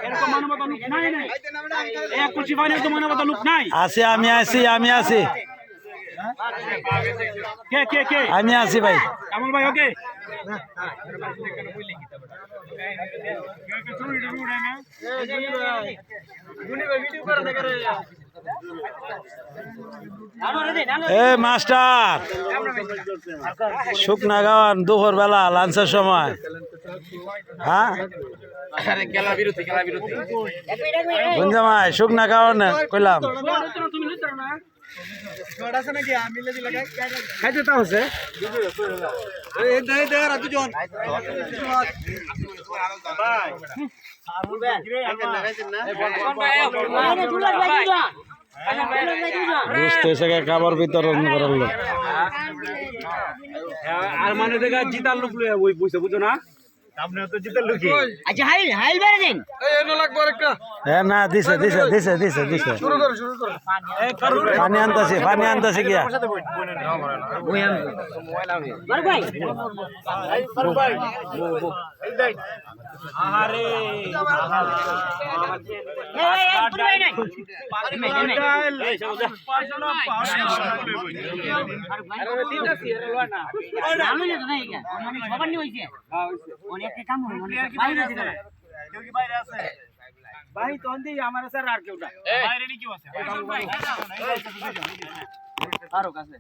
এরকম মানবতা লোক নাই নাই এক কোটি পানি তো মানবতা লোক নাই আছি আমি আছি কে কে কে আমি আছি ভাই কামাল ভাই ওকে এ মাস্টার শুকনা গাওয়ান দুপুর বেলা লাঞ্চের সময় হ্যাঁ গুঞ্জামাই শুকনা গাওয়ান কইলাম খাইতে তা হচ্ছে খাবার বিতরণ করার লোক আর মানে দেখা জিতার লোক ওই বুঝতে বুঝো না আপনিও তো জিতার লোকই আচ্ছা হাইল বেড়ে দেন এই এনো লাগবে আরেকটা হ্যাঁ না দিছে শুরু করো পানি আনতাছে গিয়া আরে ভাই তখন দিয়ে আমার স্যার আর কেউ না বাইরে কি আছে আরো কাছে